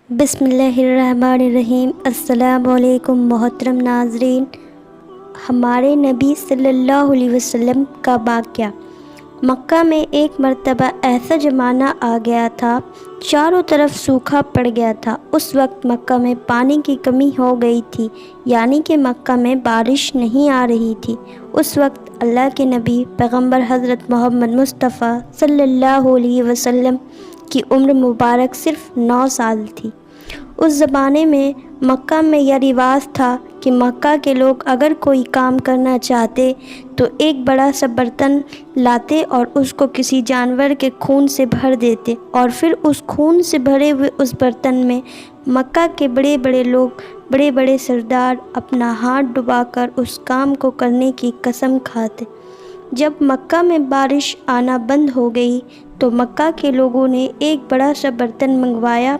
بسم اللہ الرحمن الرحیم۔ السلام علیکم محترم ناظرین۔ ہمارے نبی صلی اللہ علیہ وسلم کا واقعہ۔ مکہ میں ایک مرتبہ ایسا زمانہ آ گیا تھا، چاروں طرف سوکھا پڑ گیا تھا۔ اس وقت مکہ میں پانی کی کمی ہو گئی تھی، یعنی کہ مکہ میں بارش نہیں آ رہی تھی۔ اس وقت اللہ کے نبی پیغمبر حضرت محمد مصطفیٰ صلی اللہ علیہ وسلم کی عمر مبارک صرف 9 سال تھی۔ اس زمانے میں مکہ میں یہ رواج تھا کہ مکہ کے لوگ اگر کوئی کام کرنا چاہتے تو ایک بڑا سا برتن لاتے اور اس کو کسی جانور کے خون سے بھر دیتے، اور پھر اس خون سے بھرے ہوئے اس برتن میں مکہ کے بڑے بڑے لوگ، بڑے بڑے سردار اپنا ہاتھ ڈبا کر اس کام کو کرنے کی قسم کھاتے۔ جب مکہ میں بارش آنا بند ہو گئی تو مکہ کے لوگوں نے ایک بڑا سا برتن منگوایا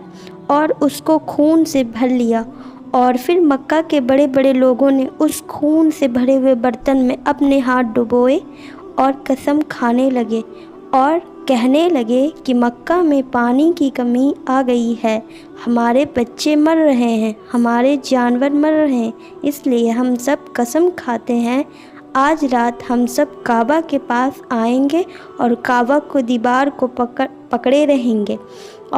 اور اس کو خون سے بھر لیا، اور پھر مکہ کے بڑے بڑے لوگوں نے اس خون سے بھرے ہوئے برتن میں اپنے ہاتھ ڈبوئے اور قسم کھانے لگے اور کہنے لگے کہ مکہ میں پانی کی کمی آ گئی ہے، ہمارے بچے مر رہے ہیں، ہمارے جانور مر رہے ہیں، اس لیے ہم سب قسم کھاتے ہیں آج رات ہم سب کعبہ کے پاس آئیں گے اور کعبہ کو دیوار کو پکڑے رہیں گے،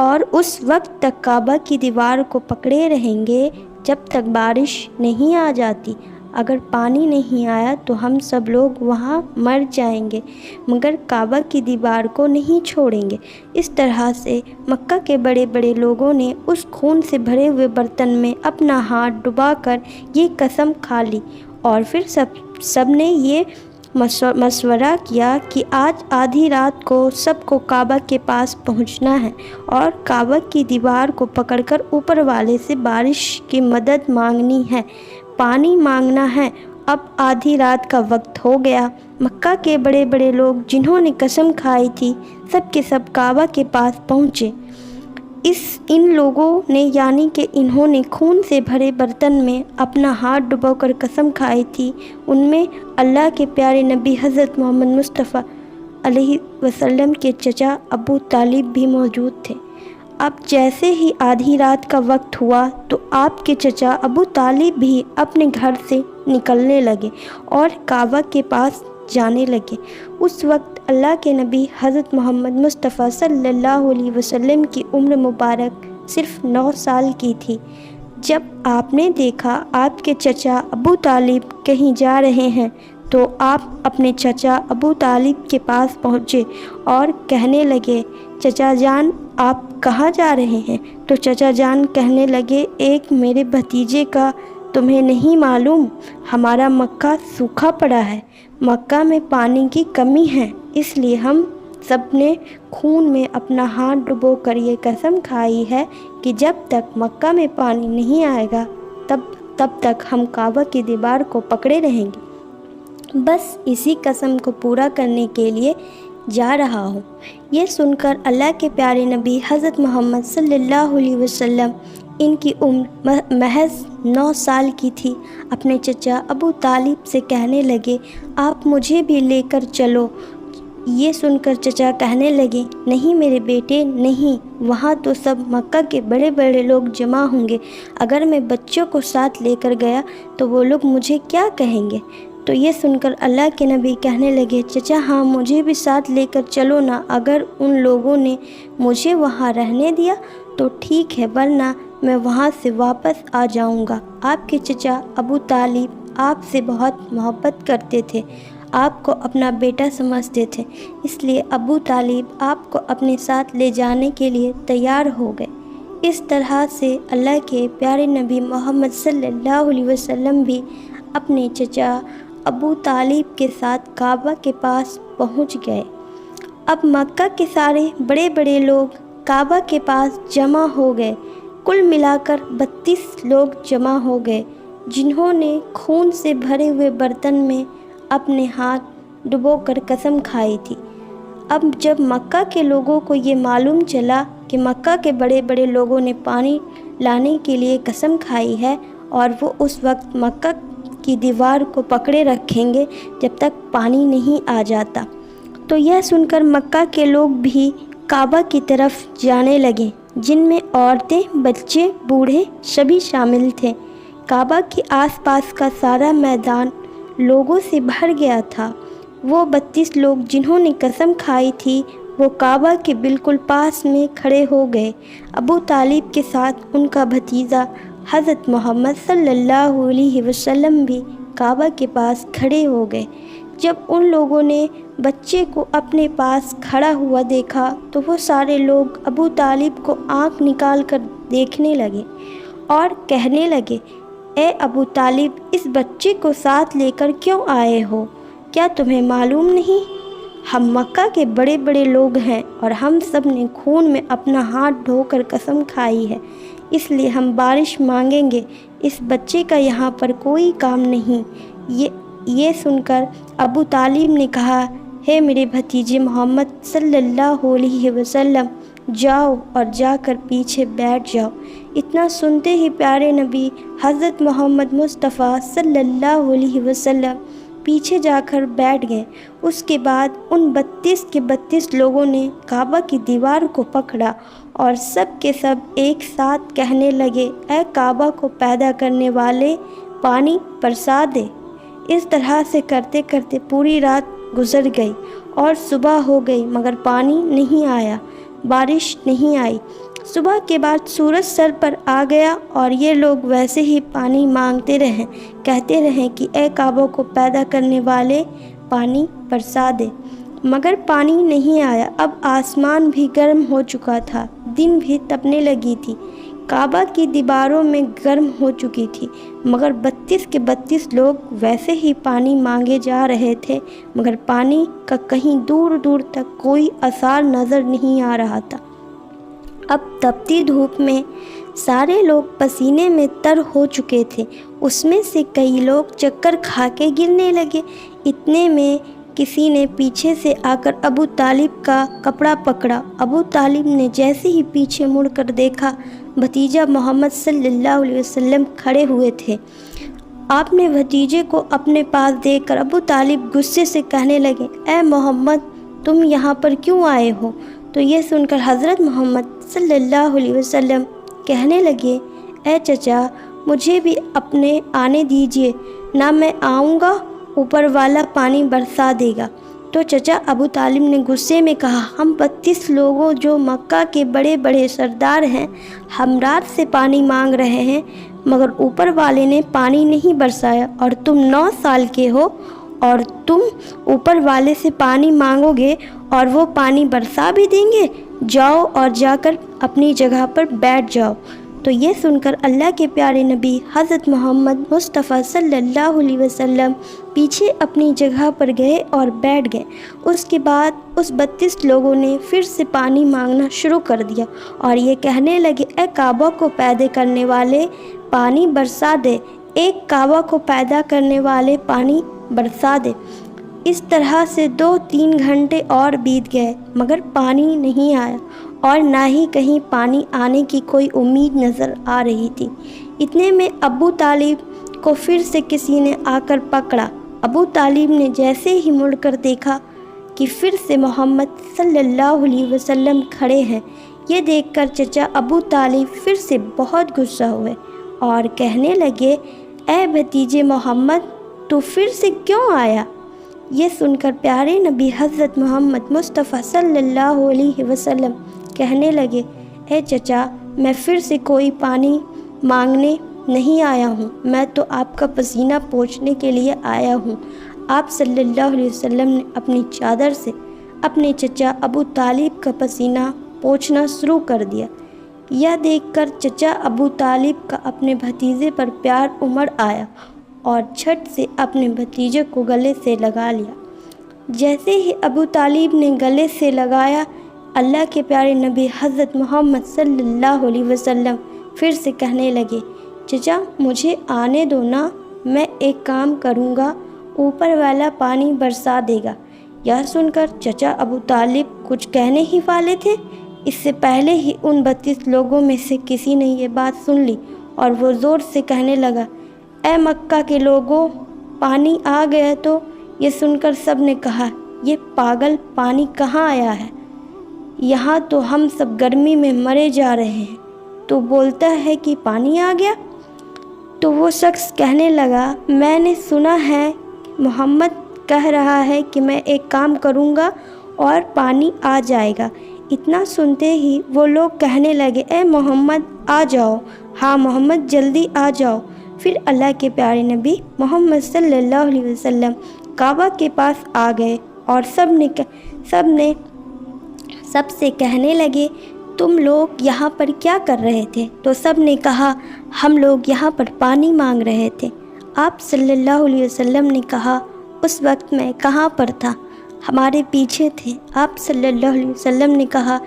اور اس وقت تک کعبہ کی دیوار کو پکڑے رہیں گے جب تک بارش نہیں آ جاتی۔ اگر پانی نہیں آیا تو ہم سب لوگ وہاں مر جائیں گے، مگر کعبہ کی دیوار کو نہیں چھوڑیں گے۔ اس طرح سے مکہ کے بڑے بڑے لوگوں نے اس خون سے بھرے ہوئے برتن میں اپنا ہاتھ ڈبا کر یہ قسم کھا لی، اور پھر سب نے یہ مشورہ کیا کہ آج آدھی رات کو سب کو کعبہ کے پاس پہنچنا ہے اور کعبہ کی دیوار کو پکڑ کر اوپر والے سے بارش کی مدد مانگنی ہے، پانی مانگنا ہے۔ اب آدھی رات کا وقت ہو گیا۔ مکہ کے بڑے بڑے لوگ جنہوں نے قسم کھائی تھی سب کے سب کعبہ کے پاس پہنچے۔ ان لوگوں نے، یعنی کہ انہوں نے خون سے بھرے برتن میں اپنا ہاتھ ڈبو کر قسم کھائی تھی، ان میں اللہ کے پیارے نبی حضرت محمد مصطفیٰ علیہ وسلم کے چچا ابو طالب بھی موجود تھے۔ اب جیسے ہی آدھی رات کا وقت ہوا تو آپ کے چچا ابو طالب بھی اپنے گھر سے نکلنے لگے اور کعبہ کے پاس جانے لگے۔ اس وقت اللہ کے نبی حضرت محمد مصطفیٰ صلی اللہ علیہ وسلم کی عمر مبارک صرف 9 سال کی تھی۔ جب آپ نے دیکھا آپ کے چچا ابو طالب کہیں جا رہے ہیں تو آپ اپنے چچا ابو طالب کے پاس پہنچے اور کہنے لگے، چچا جان آپ کہاں جا رہے ہیں؟ تو چچا جان کہنے لگے، ایک میرے بھتیجے کا تمہیں نہیں معلوم، ہمارا مکہ سوکھا پڑا ہے، مکہ میں پانی کی کمی ہے، اس لیے ہم سب نے خون میں اپنا ہاتھ ڈبو کر یہ قسم کھائی ہے کہ جب تک مکہ میں پانی نہیں آئے گا تب تک ہم کعبہ کی دیوار کو پکڑے رہیں گے، بس اسی قسم کو پورا کرنے کے لیے جا رہا ہوں۔ یہ سن کر اللہ کے پیارے نبی حضرت محمد صلی اللہ علیہ وسلم، ان کی عمر محض 9 سال کی تھی، اپنے چچا ابو طالب سے کہنے لگے، آپ مجھے بھی لے کر چلو۔ یہ سن کر چچا کہنے لگے، نہیں میرے بیٹے نہیں، وہاں تو سب مکہ کے بڑے بڑے لوگ جمع ہوں گے، اگر میں بچوں کو ساتھ لے کر گیا تو وہ لوگ مجھے کیا کہیں گے؟ تو یہ سن کر اللہ کے نبی کہنے لگے، چچا ہاں مجھے بھی ساتھ لے کر چلو نا، اگر ان لوگوں نے مجھے وہاں رہنے دیا تو ٹھیک ہے، ورنہ میں وہاں سے واپس آ جاؤں گا۔ آپ کے چچا ابو طالب آپ سے بہت محبت کرتے تھے، آپ کو اپنا بیٹا سمجھتے تھے، اس لیے ابو طالب آپ کو اپنے ساتھ لے جانے کے لیے تیار ہو گئے۔ اس طرح سے اللہ کے پیارے نبی محمد صلی اللہ علیہ وسلم بھی اپنے چچا ابو طالب کے ساتھ کعبہ کے پاس پہنچ گئے۔ اب مکہ کے سارے بڑے بڑے لوگ کعبہ کے پاس جمع ہو گئے، کل ملا کر 32 لوگ جمع ہو گئے، جنہوں نے خون سے بھرے ہوئے برتن میں اپنے ہاتھ ڈبو کر قسم کھائی تھی۔ اب جب مکہ کے لوگوں کو یہ معلوم چلا کہ مکہ کے بڑے بڑے لوگوں نے پانی لانے کے لیے قسم کھائی ہے اور وہ اس وقت مکہ کی دیوار کو پکڑے رکھیں گے جب تک پانی نہیں آ جاتا، تو یہ سن کر مکہ کے لوگ بھی کعبہ کی طرف جانے لگے، جن میں عورتیں، بچے، بوڑھے سبھی شامل تھے۔ کعبہ کے آس پاس کا سارا میدان لوگوں سے بھر گیا تھا۔ وہ 32 لوگ جنہوں نے قسم کھائی تھی وہ کعبہ کے بالکل پاس میں کھڑے ہو گئے۔ ابو طالب کے ساتھ ان کا بھتیجا حضرت محمد صلی اللہ علیہ وسلم بھی کعبہ کے پاس کھڑے ہو گئے۔ جب ان لوگوں نے بچے کو اپنے پاس کھڑا ہوا دیکھا تو وہ سارے لوگ ابو طالب کو آنکھ نکال کر دیکھنے لگے اور کہنے لگے، اے ابو طالب، اس بچے کو ساتھ لے کر کیوں آئے ہو؟ کیا تمہیں معلوم نہیں؟ ہم مکہ کے بڑے بڑے لوگ ہیں اور ہم سب نے خون میں اپنا ہاتھ دھو کر قسم کھائی ہے، اس لیے ہم بارش مانگیں گے۔ اس بچے کا یہاں پر کوئی کام نہیں۔ یہ سن کر ابو طالب نے کہا، ہے میرے بھتیجے محمد صلی اللہ علیہ وسلم، جاؤ اور جا کر پیچھے بیٹھ جاؤ۔ اتنا سنتے ہی پیارے نبی حضرت محمد مصطفیٰ صلی اللہ علیہ وسلم پیچھے جا کر بیٹھ گئے۔ اس کے بعد ان 32 کے 32 لوگوں نے کعبہ کی دیوار کو پکڑا اور سب کے سب ایک ساتھ کہنے لگے، اے کعبہ کو پیدا کرنے والے، پانی برسا دے۔ اس طرح سے کرتے کرتے پوری رات گزر گئی اور صبح ہو گئی مگر پانی نہیں آیا، بارش نہیں آئی۔ صبح کے بعد سورج سر پر آ گیا اور یہ لوگ ویسے ہی پانی مانگتے رہے، کہتے رہے کہ اے کعبہ کو پیدا کرنے والے، پانی برسا دے، مگر پانی نہیں آیا۔ اب آسمان بھی گرم ہو چکا تھا، دن بھی تپنے لگی تھی، کعبہ کی دیواروں میں گرم ہو چکی تھی، مگر 32 کے 32 لوگ ویسے ہی پانی مانگے جا رہے تھے، مگر پانی کا کہیں دور دور تک کوئی آثار نظر نہیں آ رہا تھا۔ اب تپتی دھوپ میں سارے لوگ پسینے میں تر ہو چکے تھے، اس میں سے کئی لوگ چکر کھا کے گرنے لگے۔ اتنے میں کسی نے پیچھے سے آ کر ابو طالب کا کپڑا پکڑا۔ ابو طالب نے جیسے ہی پیچھے مڑ کر دیکھا، بھتیجا محمد صلی اللہ علیہ وسلم کھڑے ہوئے تھے۔ آپ نے بھتیجے کو اپنے پاس دیکھ کر ابو طالب غصے سے کہنے لگے، اے محمد، تم یہاں پر کیوں آئے ہو؟ تو یہ سن کر حضرت محمد صلی اللہ علیہ وسلم کہنے لگے، اے چچا، مجھے بھی اپنے آنے دیجیے، نہ میں آؤں گا اوپر والا پانی برسا دے گا۔ تو چچا ابو طالب نے غصے میں کہا، ہم 32 لوگوں جو مکہ کے بڑے بڑے سردار ہیں، ہم رات سے پانی مانگ رہے ہیں مگر اوپر والے نے پانی نہیں برسایا، اور تم 9 سال کے ہو اور تم اوپر والے سے پانی مانگو گے اور وہ پانی برسا بھی دیں گے؟ جاؤ اور جا کر اپنی جگہ پر بیٹھ جاؤ۔ تو یہ سن کر اللہ کے پیارے نبی حضرت محمد مصطفیٰ صلی اللہ علیہ وسلم پیچھے اپنی جگہ پر گئے اور بیٹھ گئے۔ اس کے بعد اس 32 لوگوں نے پھر سے پانی مانگنا شروع کر دیا اور یہ کہنے لگے، اے کعبہ کو پیدا کرنے والے، پانی برسا دے، ایک کعبہ کو پیدا کرنے والے، پانی برسا دے۔ اس طرح سے 2-3 گھنٹے اور بیت گئے مگر پانی نہیں آیا اور نہ ہی کہیں پانی آنے کی کوئی امید نظر آ رہی تھی۔ اتنے میں ابو طالب کو پھر سے کسی نے آ کر پکڑا۔ ابو طالب نے جیسے ہی مڑ کر دیکھا کہ پھر سے محمد صلی اللہ علیہ وسلم کھڑے ہیں۔ یہ دیکھ کر چچا ابو طالب پھر سے بہت غصہ ہوئے اور کہنے لگے، اے بھتیجے محمد، تو پھر سے کیوں آیا؟ یہ سن کر پیارے نبی حضرت محمد مصطفیٰ صلی اللہ علیہ وسلم کہنے لگے، اے چچا، میں پھر سے کوئی پانی مانگنے نہیں آیا ہوں، میں تو آپ کا پسینہ پوچھنے کے لیے آیا ہوں۔ آپ صلی اللہ علیہ وسلم نے اپنی چادر سے اپنے چچا ابو طالب کا پسینہ پوچھنا شروع کر دیا۔ یہ دیکھ کر چچا ابو طالب کا اپنے بھتیجے پر پیار امڑ آیا اور جھٹ سے اپنے بھتیجے کو گلے سے لگا لیا۔ جیسے ہی ابو طالب نے گلے سے لگایا، اللہ کے پیارے نبی حضرت محمد صلی اللہ علیہ وسلم پھر سے کہنے لگے، چچا مجھے آنے دو نا، میں ایک کام کروں گا، اوپر والا پانی برسا دے گا۔ یہ سن کر چچا ابو طالب کچھ کہنے ہی والے تھے، اس سے پہلے ہی ان 32 لوگوں میں سے کسی نے یہ بات سن لی اور وہ زور سے کہنے لگا، اے مکہ کے لوگوں، پانی آ گیا۔ تو یہ سن کر سب نے کہا، یہ پاگل، پانی کہاں آیا ہے؟ یہاں تو ہم سب گرمی میں مرے جا رہے ہیں، تو بولتا ہے کہ پانی آ گیا۔ تو وہ شخص کہنے لگا، میں نے سنا ہے محمد کہہ رہا ہے کہ میں ایک کام کروں گا اور پانی آ جائے گا۔ اتنا سنتے ہی وہ لوگ کہنے لگے، اے محمد آ جاؤ، ہاں محمد جلدی آ جاؤ۔ پھر اللہ کے پیارے نبی محمد صلی اللہ علیہ وسلم کعبہ کے پاس آ گئے اور سب سے کہنے لگے، تم لوگ یہاں پر کیا کر رہے تھے؟ تو سب نے کہا، ہم لوگ یہاں پر پانی مانگ رہے تھے۔ آپ صلی اللہ علیہ وسلم نے کہا، اس وقت میں کہاں پر تھا؟ ہمارے پیچھے تھے۔ آپ صلی اللہ علیہ وسلم نے کہا،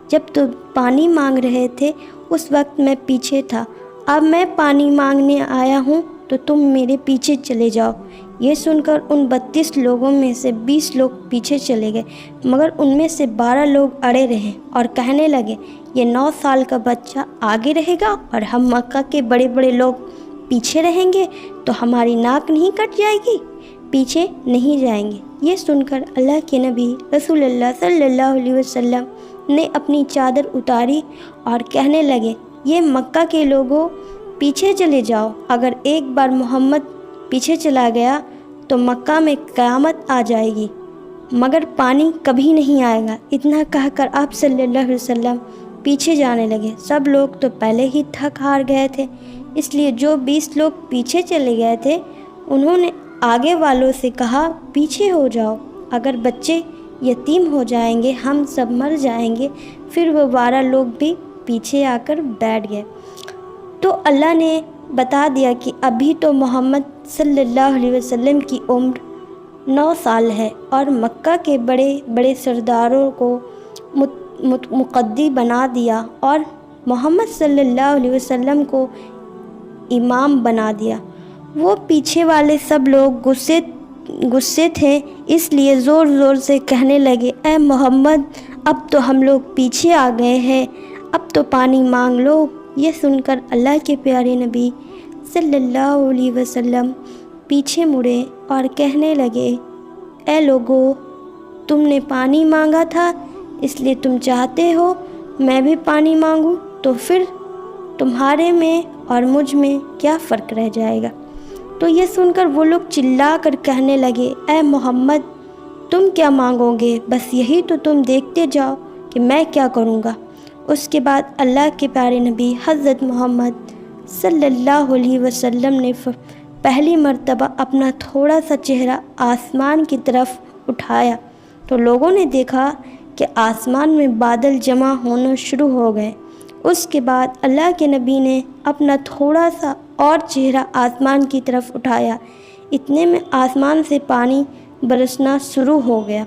جب تم پانی مانگ رہے تھے اس وقت میں پیچھے تھا، اب میں پانی مانگنے آیا ہوں تو تم میرے پیچھے چلے جاؤ۔ یہ سن کر ان 32 لوگوں میں سے 20 لوگ پیچھے چلے گئے، مگر ان میں سے 12 لوگ اڑے رہے اور کہنے لگے، یہ 9 سال کا بچہ آگے رہے گا اور ہم مکہ کے بڑے بڑے لوگ پیچھے رہیں گے تو ہماری ناک نہیں کٹ جائے گی، پیچھے نہیں جائیں گے۔ یہ سن کر اللہ کے نبی رسول اللہ صلی اللہ علیہ وسلم نے اپنی چادر اتاری اور کہنے لگے، یہ مکہ کے لوگوں پیچھے چلے جاؤ، اگر ایک بار محمد پیچھے چلا گیا تو مکہ میں قیامت آ جائے گی، مگر پانی کبھی نہیں آئے گا۔ اتنا کہہ کر آپ صلی اللہ علیہ وسلم پیچھے جانے لگے۔ سب لوگ تو پہلے ہی تھک ہار گئے تھے، اس لیے جو 20 لوگ پیچھے چلے گئے تھے انہوں نے آگے والوں سے کہا، پیچھے ہو جاؤ، اگر بچے یتیم ہو جائیں گے ہم سب مر جائیں گے۔ پھر وہ 12 لوگ بھی پیچھے آ کر بیٹھ گئے۔ تو اللہ نے بتا دیا کہ ابھی تو محمد صلی اللہ علیہ وسلم کی عمر 9 سال ہے اور مکہ کے بڑے بڑے سرداروں کو مقتدی بنا دیا اور محمد صلی اللہ علیہ وسلم کو امام بنا دیا۔ وہ پیچھے والے سب لوگ غصے تھے، اس لیے زور زور سے کہنے لگے، اے محمد اب تو ہم لوگ پیچھے آ گئے ہیں، اب تو پانی مانگ لو۔ یہ سن کر اللہ کے پیارے نبی صلی اللہ علیہ وسلم پیچھے مڑے اور کہنے لگے، اے لوگو، تم نے پانی مانگا تھا اس لیے تم چاہتے ہو میں بھی پانی مانگوں، تو پھر تمہارے میں اور مجھ میں کیا فرق رہ جائے گا؟ تو یہ سن کر وہ لوگ چلا کر کہنے لگے، اے محمد تم کیا مانگو گے؟ بس یہی تو تم دیکھتے جاؤ کہ میں کیا کروں گا۔ اس کے بعد اللہ کے پیارے نبی حضرت محمد صلی اللہ علیہ وسلم نے پہلی مرتبہ اپنا تھوڑا سا چہرہ آسمان کی طرف اٹھایا تو لوگوں نے دیکھا کہ آسمان میں بادل جمع ہونا شروع ہو گئے۔ اس کے بعد اللہ کے نبی نے اپنا تھوڑا سا اور چہرہ آسمان کی طرف اٹھایا، اتنے میں آسمان سے پانی برسنا شروع ہو گیا۔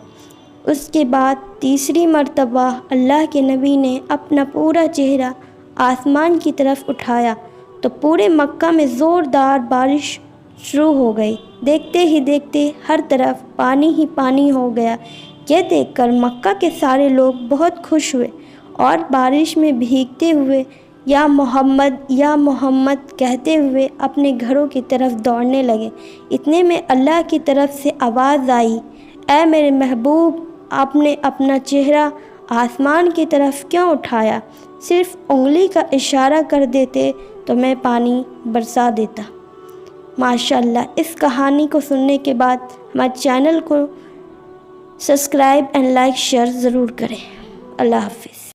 اس کے بعد تیسری مرتبہ اللہ کے نبی نے اپنا پورا چہرہ آسمان کی طرف اٹھایا تو پورے مکہ میں زوردار بارش شروع ہو گئی۔ دیکھتے ہی دیکھتے ہر طرف پانی ہی پانی ہو گیا۔ یہ دیکھ کر مکہ کے سارے لوگ بہت خوش ہوئے اور بارش میں بھیگتے ہوئے یا محمد کہتے ہوئے اپنے گھروں کی طرف دوڑنے لگے۔ اتنے میں اللہ کی طرف سے آواز آئی، اے میرے محبوب، آپ نے اپنا چہرہ آسمان کی طرف کیوں اٹھایا؟ صرف انگلی کا اشارہ کر دیتے تو میں پانی برسا دیتا۔ ماشاءاللہ، اس کہانی کو سننے کے بعد ہمارے چینل کو سبسکرائب اینڈ لائک شیئر ضرور کریں۔ اللہ حافظ۔